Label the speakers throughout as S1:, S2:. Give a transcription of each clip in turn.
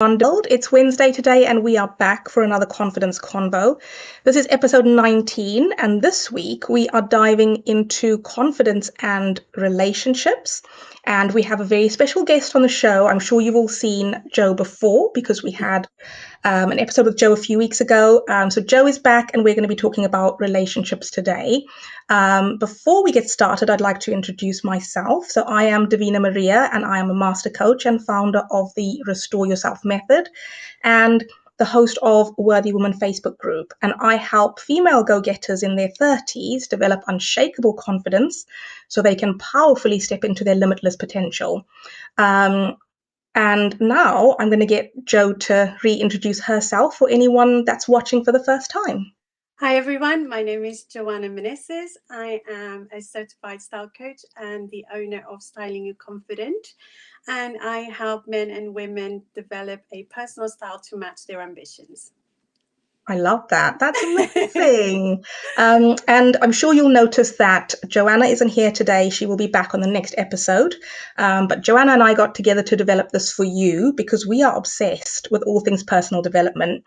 S1: World. It's Wednesday today, and we are back for another Confidence Convo. This is episode 19, and this week we are diving into confidence and relationships. And we have a very special guest on the show. I'm sure you've all seen Jo before because we had an episode with Jo a few weeks ago. So Jo is back, and we're going to be talking about relationships today. Before we get started, I'd like to introduce myself. So I am Davina Maria, and I am a master coach and founder of the Restore Yourself Method, and the host of Worthy Woman Facebook group. And I help female go-getters in their 30s develop unshakable confidence so they can powerfully step into their limitless potential. And now I'm going to get Jo to reintroduce herself for anyone that's watching for the first time.
S2: Hi everyone, my name is Joanna Meneses. I am a certified style coach and the owner of Styling You Confident. And I help men and women develop a personal style to match their ambitions.
S1: I love that. That's amazing. And I'm sure you'll notice that Joanna isn't here today. She will be back on the next episode. But Joanna and I got together to develop this for you because we are obsessed with all things personal development.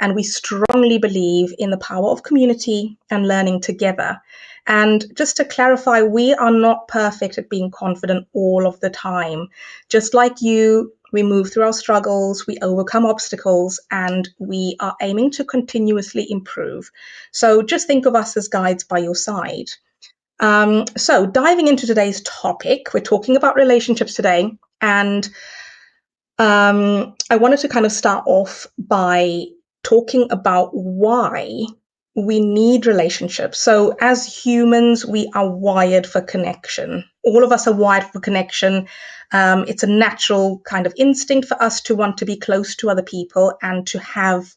S1: And we strongly believe in the power of community and learning together. And just to clarify, we are not perfect at being confident all of the time. Just like you, we move through our struggles, we overcome obstacles, and we are aiming to continuously improve. So just think of us as guides by your side. So diving into today's topic, we're talking about relationships today. And I wanted to kind of start off by talking about why we need relationships. So as humans, we are wired for connection. All of us are wired for connection. It's a natural kind of instinct for us to want to be close to other people and to have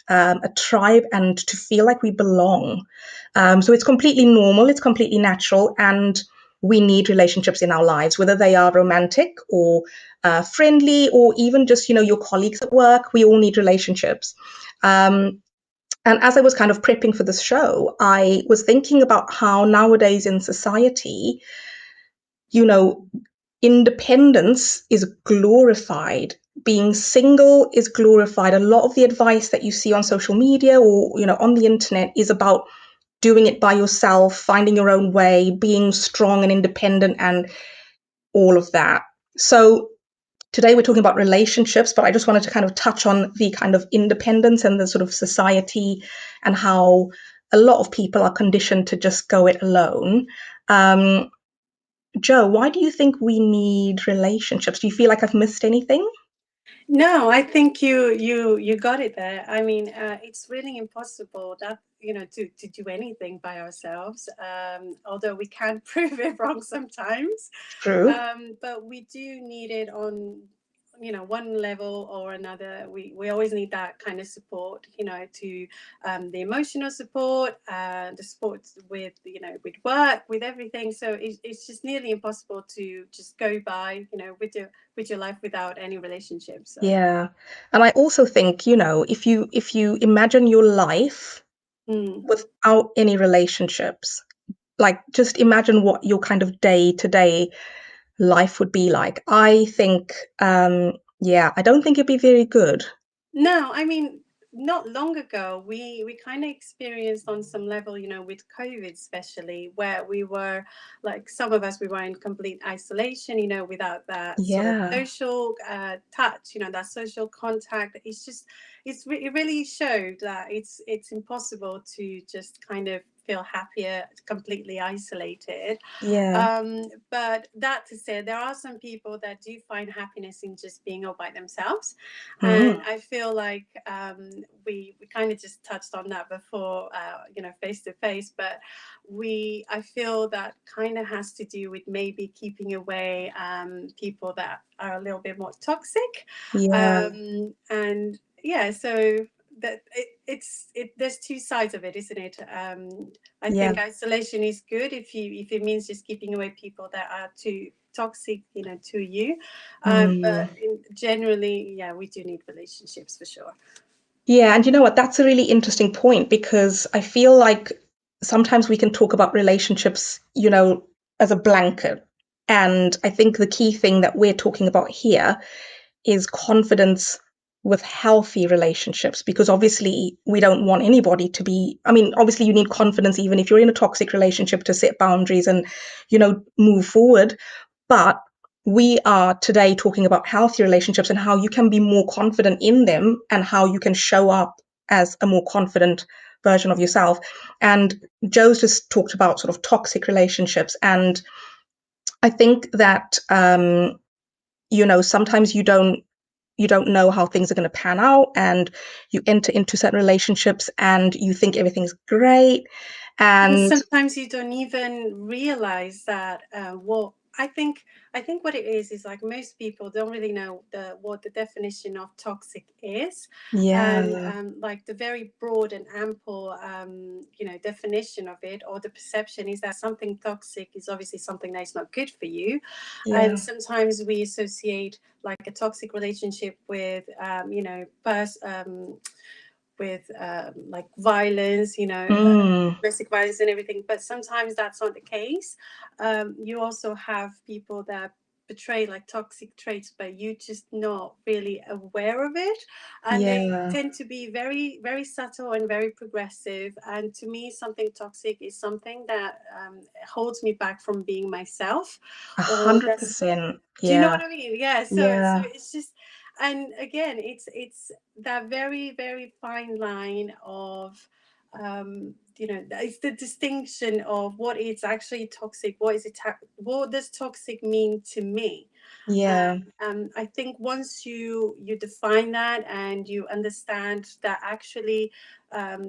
S1: a tribe and to feel like we belong. So it's completely normal, it's completely natural, and we need relationships in our lives, whether they are romantic or friendly or even just, your colleagues at work. We all need relationships. And as I was kind of prepping for this show, I was thinking about how nowadays in society, independence is glorified. Being single is glorified. A lot of the advice that you see on social media or, on the internet is about doing it by yourself, finding your own way, being strong and independent and all of that. So today we're talking about relationships, but I just wanted to kind of touch on the kind of independence and the sort of society and how a lot of people are conditioned to just go it alone. Jo, why do you think we need relationships? Do you feel like I've missed anything?
S2: No, I think you got it there. I mean, it's really impossible that to do anything by ourselves. Although we can prove it wrong sometimes,
S1: True.
S2: but we do need it on one level or another. We always need that kind of support, to the emotional support, the support with with work, with everything. So it's just nearly impossible to just go by with your life without any relationships. So.
S1: Yeah. And I also think, if you imagine your life without any relationships, like just imagine what your kind of day to day life would be like. I think, I don't think it'd be very good.
S2: No, I mean, not long ago, we kind of experienced on some level, with COVID especially, where we were like some of us we were in complete isolation, without that sort of
S1: Yeah.
S2: social touch, that social contact. It really showed that it's impossible to just kind of feel happier completely isolated.
S1: Yeah.
S2: But that to say, there are some people that do find happiness in just being all by themselves,
S1: Mm.
S2: and I feel like we kind of just touched on that before, face to face. But I feel that kind of has to do with maybe keeping away people that are a little bit more toxic,
S1: Yeah.
S2: and yeah, so that there's two sides of it, isn't it? I
S1: Yeah.
S2: think isolation is good if it means just keeping away people that are too toxic, to you. But generally, yeah, we do need relationships for sure.
S1: Yeah, and you know what? That's a really interesting point because I feel like sometimes we can talk about relationships, as a blanket. And I think the key thing that we're talking about here is confidence with healthy relationships, because obviously we don't want anybody to be, I mean, obviously you need confidence even if you're in a toxic relationship to set boundaries and, move forward. But we are today talking about healthy relationships and how you can be more confident in them and how you can show up as a more confident version of yourself. And Joe's just talked about sort of toxic relationships. And I think that, sometimes you don't know how things are going to pan out, and you enter into certain relationships and you think everything's great,
S2: And
S1: and
S2: sometimes you don't even realize that what I think what it is like most people don't really know what the definition of toxic is, and
S1: yeah,
S2: like the very broad and ample definition of it or the perception is that something toxic is obviously something that is not good for you,
S1: yeah,
S2: and sometimes we associate like a toxic relationship with with like violence,
S1: mm,
S2: domestic violence and everything. But sometimes that's not the case. You also have people that portray like toxic traits, but you just not really aware of it. And they
S1: yeah,
S2: tend to be very, very subtle and very progressive. And to me, something toxic is something that holds me back from being myself,
S1: a
S2: or
S1: hundred
S2: that's,
S1: percent,
S2: do you know
S1: yeah,
S2: what I mean? Yeah. So
S1: yeah,
S2: it's just, and again, it's that very, very fine line of, it's the distinction of what is actually toxic. What is it? What does toxic mean to me?
S1: yeah,
S2: I think once you define that and you understand that actually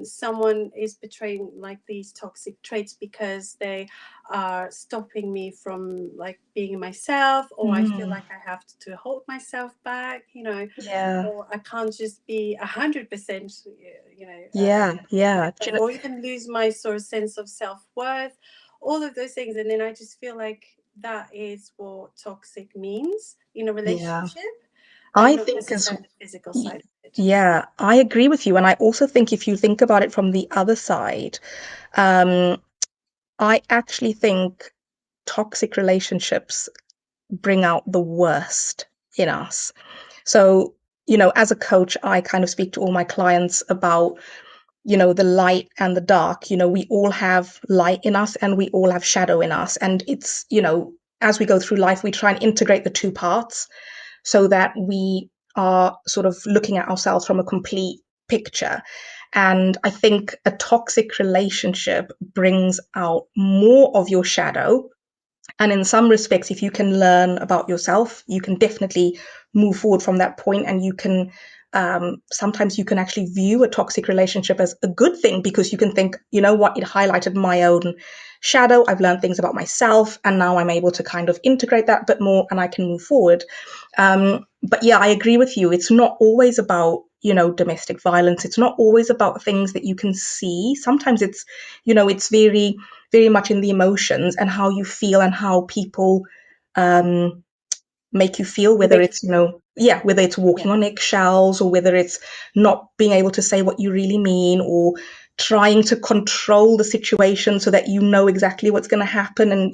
S2: someone is betraying like these toxic traits because they are stopping me from like being myself, or I feel
S1: mm,
S2: like I have to hold myself back,
S1: yeah,
S2: or I can't just be 100%,
S1: yeah, yeah. Do you
S2: myself, or even lose my sort of sense of self-worth, all of those things. And then I just feel like that is what toxic means in a
S1: yeah,
S2: relationship, and
S1: I
S2: not
S1: think as
S2: necessarily the physical side of it.
S1: yeah, I agree with you, and I also think if you think about it from the other side, um, I actually think toxic relationships bring out the worst in us. So, as a coach, I kind of speak to all my clients about, the light and the dark. We all have light in us and we all have shadow in us. And it's, as we go through life, we try and integrate the two parts so that we are sort of looking at ourselves from a complete picture. And I think a toxic relationship brings out more of your shadow, and in some respects, if you can learn about yourself, you can definitely move forward from that point. And you can, sometimes you can actually view a toxic relationship as a good thing, because you can think, you know what, it highlighted my own shadow. I've learned things about myself, and now I'm able to kind of integrate that a bit more and I can move forward. But yeah, I agree with you. It's not always about, domestic violence. It's not always about things that you can see. Sometimes it's, it's very, very much in the emotions and how you feel and how people um, make you feel, whether
S2: Make you
S1: it's,
S2: feel.
S1: yeah, whether it's
S2: Yeah.
S1: walking on eggshells, or whether it's not being able to say what you really mean, or trying to control the situation so that you know exactly what's going to happen, and,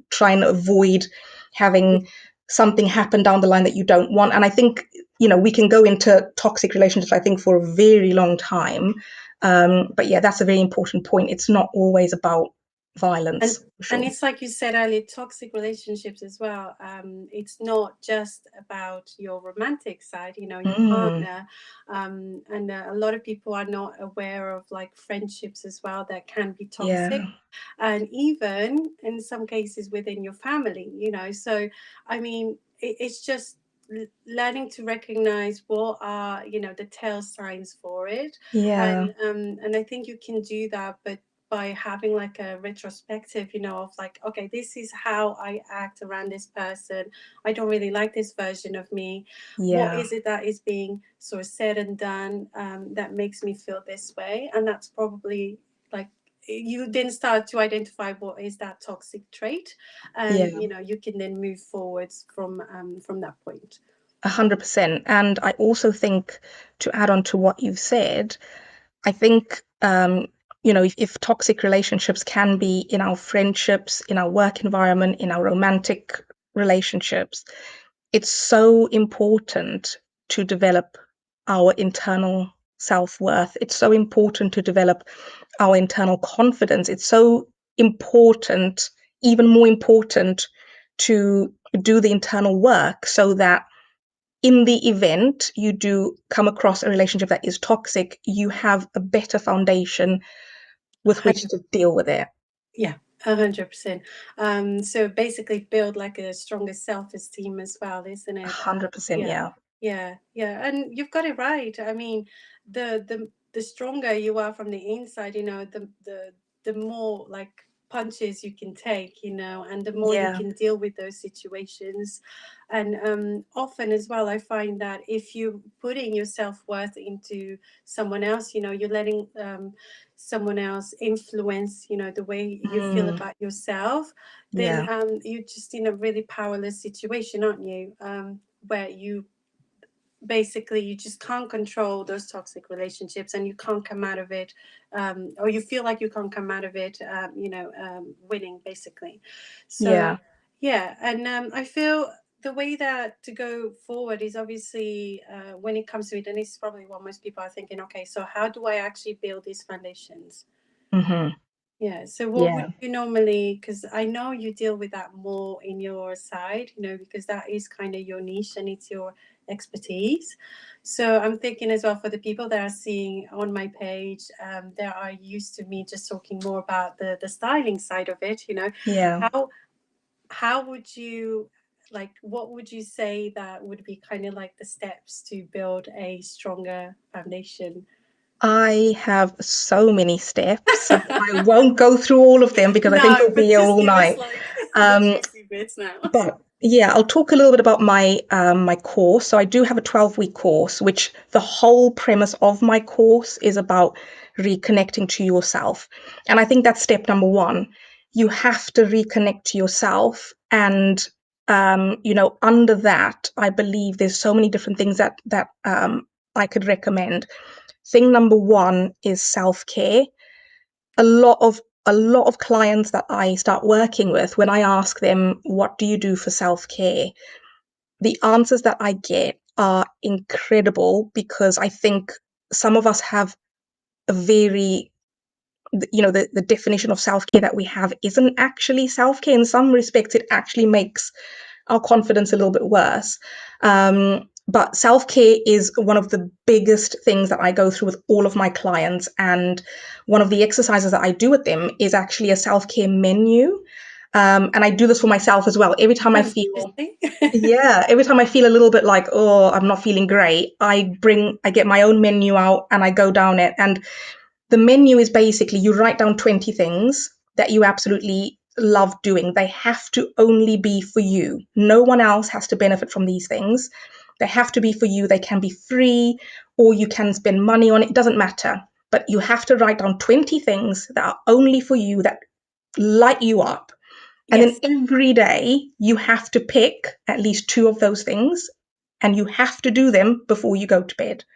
S1: try and avoid having something happen down the line that you don't want. And I think, we can go into toxic relationships, I think, for a very long time. But yeah, that's a very important point. It's not always about
S2: and
S1: violence, for
S2: and
S1: sure.
S2: it's like you said earlier, toxic relationships as well. It's not just about your romantic side, your
S1: Mm,
S2: partner, and a lot of people are not aware of like friendships as well that can be toxic,
S1: yeah,
S2: and even in some cases within your family. So I mean, it's just learning to recognize what are the tell signs for it,
S1: yeah,
S2: and I think you can do that, but by having like a retrospective, of like, okay, this is how I act around this person. I don't really like this version of me. What
S1: yeah,
S2: is it that is being sort of said and done that makes me feel this way? And that's probably like, you then start to identify what is that toxic trait, and
S1: yeah.
S2: you can then move forwards from that point.
S1: 100%. And I also think, to add on to what you've said, I think, if toxic relationships can be in our friendships, in our work environment, in our romantic relationships, it's so important to develop our internal self-worth. It's so important to develop our internal confidence. It's so important, even more important, to do the internal work so that in the event you do come across a relationship that is toxic, you have a better foundation with which to deal with it.
S2: Yeah, 100%. So basically build like a stronger self-esteem as well, isn't it?
S1: 100%,
S2: Yeah,
S1: yeah.
S2: yeah. And you've got it right. I mean, the stronger you are from the inside, the more like punches you can take, and the more you
S1: Yeah.
S2: can deal with those situations. And often as well, I find that if you're putting your self-worth into someone else, you're letting someone else influence the way you feel
S1: Mm,
S2: about yourself, then
S1: yeah.
S2: you're just in a really powerless situation, aren't you? Where you just can't control those toxic relationships, and you can't come out of it, or you feel like you can't come out of it winning, basically. So
S1: Yeah.
S2: yeah. And I feel the way that to go forward is obviously, when it comes to it, and it's probably what most people are thinking, okay, so how do I actually build these foundations?
S1: Hmm.
S2: Yeah. So what would
S1: Yeah.
S2: you normally, because I know you deal with that more in your side, because that is kind of your niche and it's your expertise. So I'm thinking as well, for the people that are seeing on my page, that are used to me just talking more about the styling side of it,
S1: Yeah.
S2: how would you, like, what would you say that would be kind of like the steps to build a stronger foundation?
S1: I have so many steps. I won't go through all of them because I think
S2: No,
S1: we'll be
S2: but
S1: here
S2: just
S1: all
S2: give us
S1: night.
S2: like the
S1: Um,
S2: juicy bits now.
S1: but yeah, I'll talk a little bit about my course. So I do have a 12-week course, which the whole premise of my course is about reconnecting to yourself. And I think that's step number one. You have to reconnect to yourself. And under that, I believe there's so many different things that I could recommend. Thing number one is self-care. A lot of a lot of clients that I start working with, when I ask them, what do you do for self-care? The answers that I get are incredible, because I think some of us have a very, the definition of self-care that we have isn't actually self-care. In some respects, it actually makes our confidence a little bit worse. But self care is one of the biggest things that I go through with all of my clients. And one of the exercises that I do with them is actually a self care menu. And I do this for myself as well.
S2: Oh, interesting.
S1: Every time I feel a little bit like, oh, I'm not feeling great, I get my own menu out and I go down it. And the menu is basically you write down 20 things that you absolutely love doing. They have to only be for you. No one else has to benefit from these things. They have to be for you. They can be free or you can spend money on it. It doesn't matter. But you have to write down 20 things that are only for you, that light you up. And then
S2: Yes.
S1: every day you have to pick at least two of those things and you have to do them before you go to bed.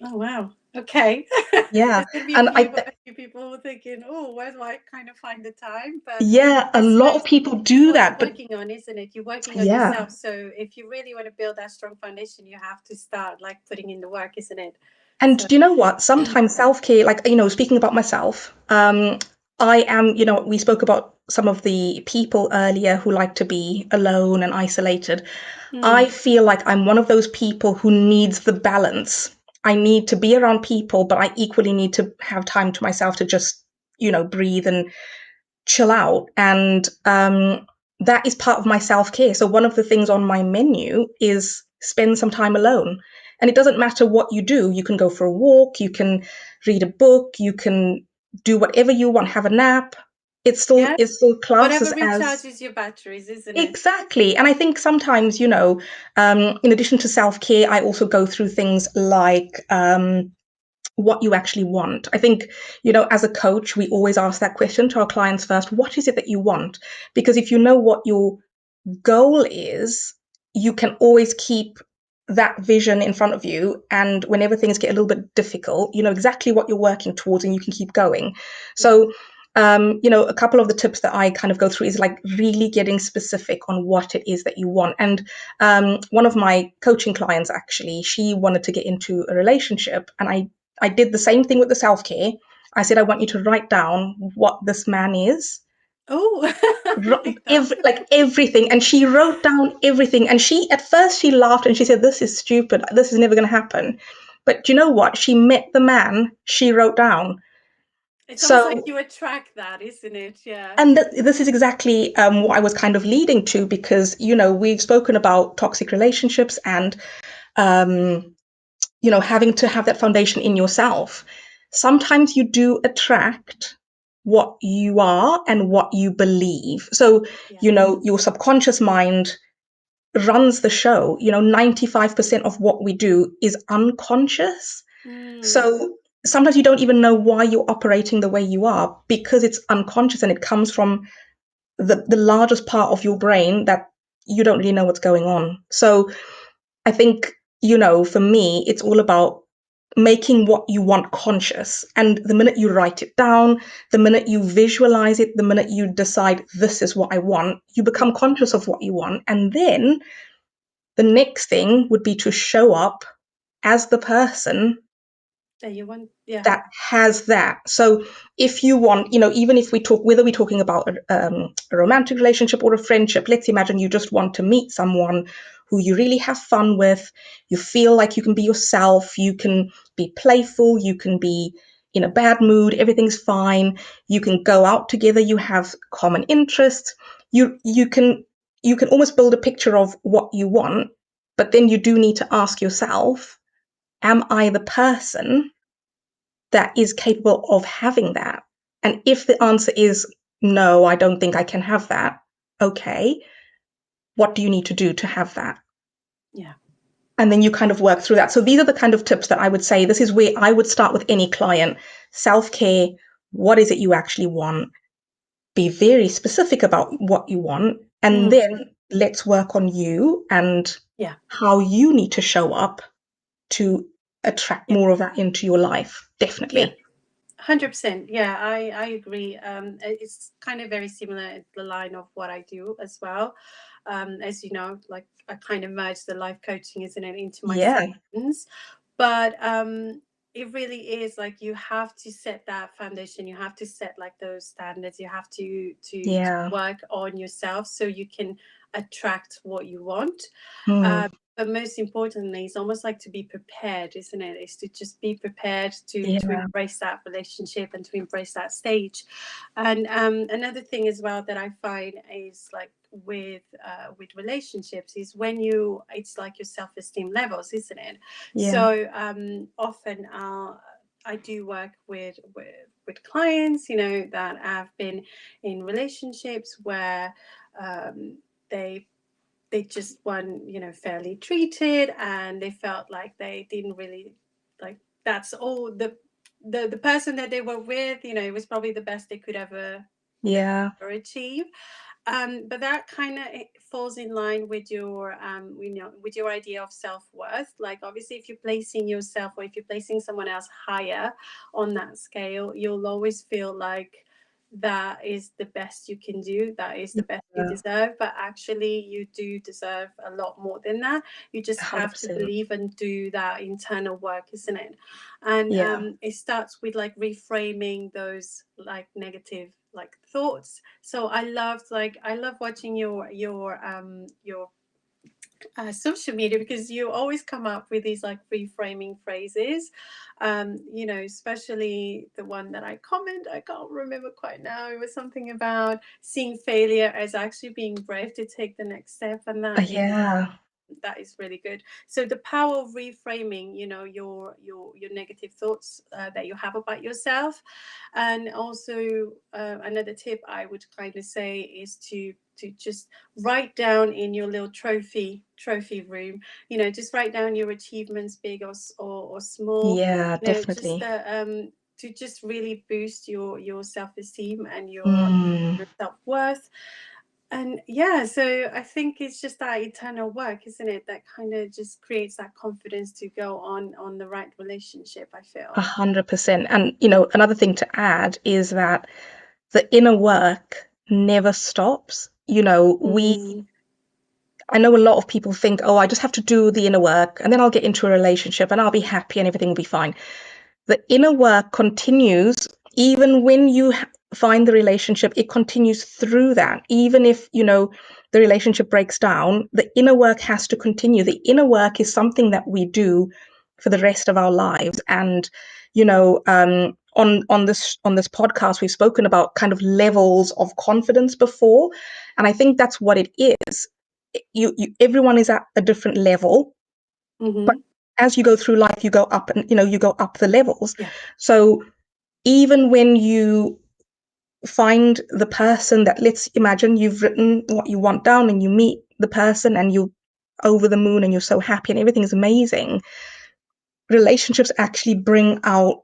S2: Oh, wow. Okay.
S1: Yeah.
S2: There's gonna be
S1: And
S2: a few people who are thinking, oh, where do I kind of find the time? But
S1: yeah, a
S2: I
S1: lot of
S2: suppose
S1: people
S2: it's
S1: do
S2: what you're
S1: that, but
S2: working on, isn't it? You're working on
S1: yeah.
S2: yourself. So if you really want to build that strong foundation, you have to start like putting in the work, isn't it?
S1: And
S2: So
S1: do you know what? Sometimes self-care, like, speaking about myself, I am, we spoke about some of the people earlier who like to be alone and isolated. I
S2: mm,
S1: feel like I'm one of those people who needs the balance. I need to be around people, but I equally need to have time to myself to just, breathe and chill out. And that is part of my self care. So, one of the things on my menu is spend some time alone. And it doesn't matter what you do. You can go for a walk, you can read a book, you can do whatever you want, have a nap.
S2: yeah,
S1: It still
S2: whatever
S1: classes as
S2: recharges your batteries, isn't it?
S1: exactly. And I think sometimes, in addition to self care, I also go through things like what you actually want. I think, as a coach, we always ask that question to our clients first: what is it that you want? Because if you know what your goal is, you can always keep that vision in front of you. And whenever things get a little bit difficult, you know exactly what you're working towards and you can keep going.
S2: Yeah.
S1: So, A couple of the tips that I kind of go through is like really getting specific on what it is that you want. And one of my coaching clients, actually, she wanted to get into a relationship, and I did the same thing with the self-care. I said, I want you to write down what this man is.
S2: Oh, I like that.
S1: Like everything. And she wrote down everything. And at first she laughed and she said, this is stupid. This is never going to happen. But do you know what? She met the man she wrote down.
S2: It's almost like
S1: So,
S2: you attract that, isn't it? Yeah.
S1: and this is exactly what I was kind of leading to, because, we've spoken about toxic relationships and, um, having to have that foundation in yourself. Sometimes you do attract what you are and what you believe. So,
S2: Yeah.
S1: your subconscious mind runs the show. 95% of what we do is unconscious.
S2: Mm.
S1: So sometimes you don't even know why you're operating the way you are, because it's unconscious and it comes from the largest part of your brain that you don't really know what's going on. So I think, for me, it's all about making what you want conscious. And the minute you write it down, the minute you visualize it, the minute you decide this is what I want, you
S2: Yeah.
S1: become conscious of what you want. And then the next thing would be to show up as the person
S2: That you want. Yeah.
S1: that has that. So if you want, even if we talk, whether we're talking about a romantic relationship or a friendship, let's imagine you just want to meet someone who you really have fun with. You feel like you can be yourself. You can be playful. You can be in a bad mood. Everything's fine. You can go out together. You have common interests. You can almost build a picture of what you want, but then you do need to ask yourself, am I the person that is capable of having that? And if the answer is no, I don't think I can have that, okay, what do you need to do to have that?
S2: Yeah.
S1: And then you kind of work through that. So these are the kind of tips that I would say. This is where I would start with any client. Self-care, what is it you actually want? Be very specific about what you want. And
S2: Mm.
S1: then let's work on you and
S2: Yeah.
S1: how you need to show up to attract
S2: Yeah.
S1: more of that into your life. Definitely.
S2: Yeah. 100%. Yeah, I agree. It's kind of very similar the line of what I do as well. As you know, like I kind of merged the life coaching, isn't it, into my
S1: Yeah.
S2: sessions. But it really is like you have to set that foundation. You have to set like those standards. You have to
S1: Yeah.
S2: work on yourself so you can attract what you want.
S1: Hmm.
S2: But most importantly, it's almost like to be prepared, isn't it? Is to just be prepared to
S1: Yeah.
S2: embrace that relationship and to embrace that stage. And another thing as well that I find is like with relationships is when it's like your self-esteem levels, isn't it?
S1: Yeah.
S2: So often I do work with clients, that have been in relationships where they just weren't fairly treated, and they felt like they didn't really like that's all the person that they were with, it was probably the best they could ever
S1: Yeah.
S2: achieve. But that kind of falls in line with your with your idea of self-worth. Like obviously if you're placing yourself or if you're placing someone else higher on that scale, you'll always feel like that is the best you can do, that is the best you
S1: Yeah.
S2: deserve. But actually you do deserve a lot more than that. You just have to
S1: 100%.
S2: believe and do that internal work, isn't it? And
S1: Yeah.
S2: it starts with like reframing those like negative like thoughts. So I love watching your social media, because you always come up with these like reframing phrases. Especially the one that I comment, I can't remember quite now. It was something about seeing failure as actually being brave to take the next step, and
S1: Yeah.
S2: that is really good. So the power of reframing, your negative thoughts that you have about yourself. And also another tip I would kind of say is to just write down in your little trophy room, just write down your achievements, big or small,
S1: Yeah,
S2: just
S1: definitely.
S2: to just really boost your self-esteem and your
S1: Mm.
S2: self-worth. And yeah, so I think it's just that internal work, isn't it, that kind of just creates that confidence to go on the right relationship, I feel.
S1: 100%. And, another thing to add is that the inner work never stops. You know, I know a lot of people think, oh, I just have to do the inner work and then I'll get into a relationship and I'll be happy and everything will be fine. The inner work continues even when you find the relationship, it continues through that. Even if, you know, the relationship breaks down, the inner work has to continue. The inner work is something that we do for the rest of our lives. And, you know, on this podcast, we've spoken about kind of levels of confidence before. And I think that's what it is. You everyone is at a different level, but as you go through life, you go up, and you go up the levels.
S2: Yeah.
S1: So even when you find the person that, let's imagine you've written what you want down and you meet the person and you're over the moon and you're so happy and everything is amazing, relationships actually bring out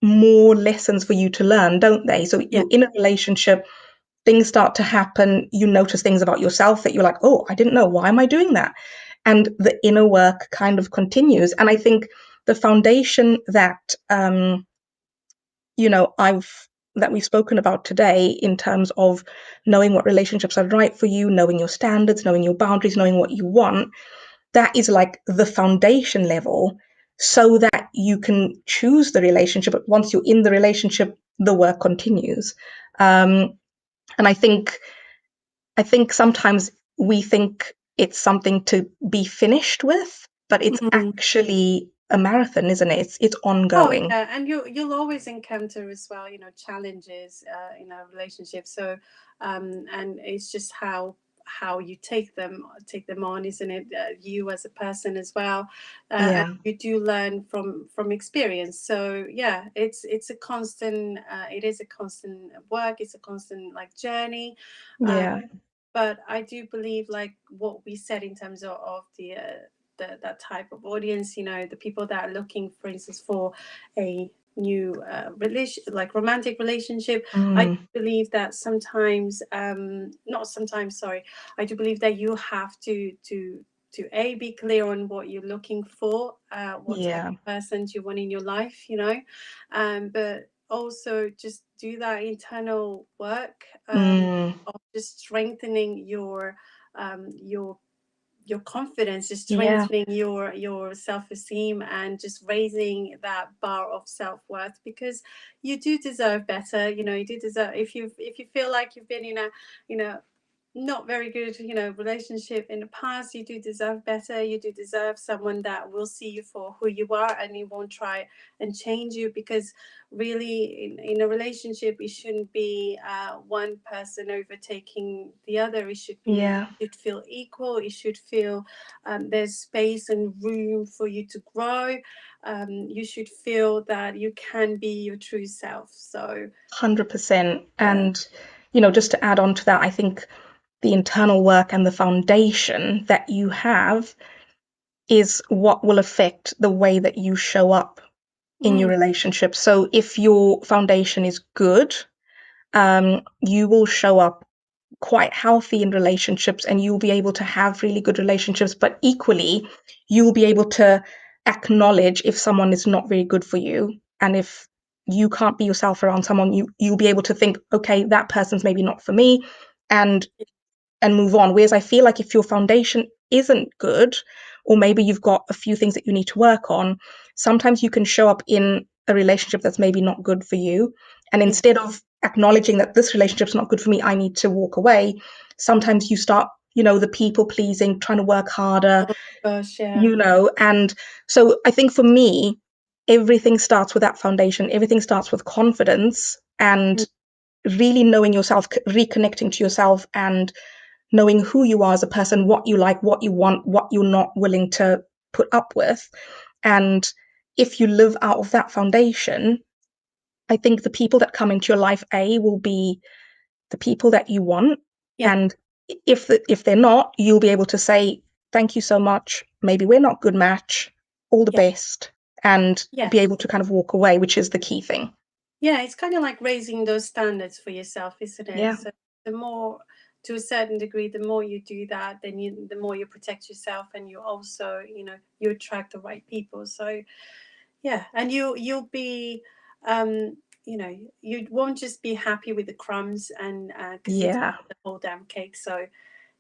S1: more lessons for you to learn, don't they? So you're in a relationship, things start to happen, you notice things about yourself that you're like, oh, I didn't know, why am I doing that? And the inner work kind of continues. And I think the foundation that that we've spoken about today, in terms of knowing what relationships are right for you, knowing your standards, knowing your boundaries, knowing what you want, that is like the foundation level, so that you can choose the relationship. But once you're in the relationship, the work continues. And I think sometimes we think it's something to be finished with, but it's actually a marathon, isn't it? It's ongoing.
S2: Oh yeah, and you'll always encounter as well, challenges in a relationship. So, and it's just how you take them on, isn't it? You as a person as well. And you do learn from experience. So yeah, it's a constant. It is a constant work. It's a constant journey.
S1: Yeah.
S2: But I do believe what we said in terms of that type of audience, the people that are looking, for instance, for a new romantic relationship. I believe that sometimes, not sometimes, sorry, I do believe that you have to be clear on what you're looking for, what type of person you want in your life, but also just do that internal work of just strengthening your confidence, just strengthening your self-esteem, and just raising that bar of self-worth, because you do deserve better. You do deserve, if you feel like you've been in a not very good relationship in the past, you do deserve better. You do deserve someone that will see you for who you are, and he won't try and change you, because really in a relationship, it shouldn't be one person overtaking the other. It should be it should feel equal. It should feel there's space and room for you to grow. You should feel that you can be your true self. So
S1: 100%. And just to add on to that, I think the internal work and the foundation that you have is what will affect the way that you show up in your relationship. So if your foundation is good, you will show up quite healthy in relationships, and you'll be able to have really good relationships. But equally, you'll be able to acknowledge if someone is not very good for you, and if you can't be yourself around someone, you'll be able to think, okay, that person's maybe not for me, and move on. Whereas I feel like if your foundation isn't good, or maybe you've got a few things that you need to work on, sometimes you can show up in a relationship that's maybe not good for you. And instead of acknowledging that this relationship's not good for me, I need to walk away, sometimes you start, the people pleasing, trying to work harder, and so I think for me, everything starts with that foundation. Everything starts with confidence and really knowing yourself, reconnecting to yourself, and knowing who you are as a person, what you like, what you want, what you're not willing to put up with. And if you live out of that foundation, I think the people that come into your life, will be the people that you want. And if they're not, you'll be able to say, thank you so much, maybe we're not a good match, all the best, and be able to kind of walk away, which is the key thing.
S2: Yeah, it's kind of like raising those standards for yourself, isn't it?
S1: Yeah.
S2: So the more, to a certain degree, the more you do that, then the more you protect yourself, and you also, you attract the right people. So yeah, and you'll be you won't just be happy with the crumbs, and because you
S1: Yeah.
S2: deserve the whole damn cake. So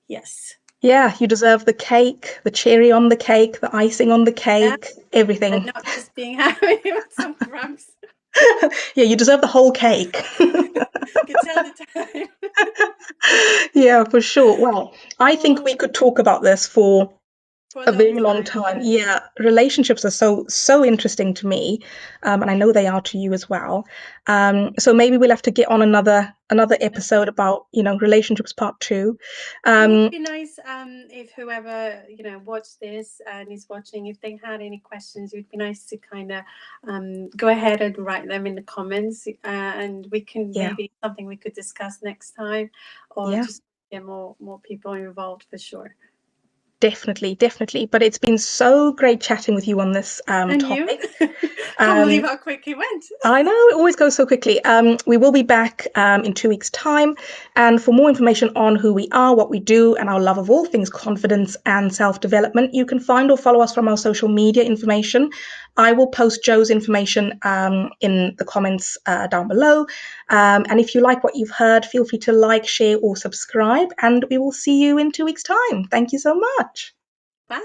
S2: yes.
S1: Yeah, you deserve the cake, the cherry on the cake, the icing on the
S2: Yeah,
S1: cake,
S2: and
S1: everything.
S2: not just being happy with some crumbs.
S1: Yeah, you deserve the whole cake.
S2: Could tell the time.
S1: Yeah, for sure. Well, I think we
S2: Oh,
S1: could talk about this for
S2: for a
S1: a
S2: long
S1: very long
S2: time.
S1: time.
S2: Yeah.
S1: Yeah, relationships are so interesting to me, and I know they are to you as well. So maybe we'll have to get on another episode about relationships part two.
S2: It would
S1: Um,
S2: be nice if whoever watched this and is watching, if they had any questions, it would be nice to kind of go ahead and write them in the comments, and we can
S1: yeah,
S2: maybe something we could discuss next time, or
S1: yeah.
S2: just get more people involved for sure.
S1: Definitely, definitely. But it's been so great chatting with you on this
S2: And you,
S1: topic.
S2: can't believe
S1: Um,
S2: how quick it went.
S1: I know it always goes so quickly. We will be back in 2 weeks' time. And for more information on who we are, what we do, and our love of all things confidence and self development, you can find or follow us from our social media information. I will post Joe's information in the comments down below. And if you like what you've heard, feel free to like, share, or subscribe. And we will see you in 2 weeks' time. Thank you so much.
S2: Bye.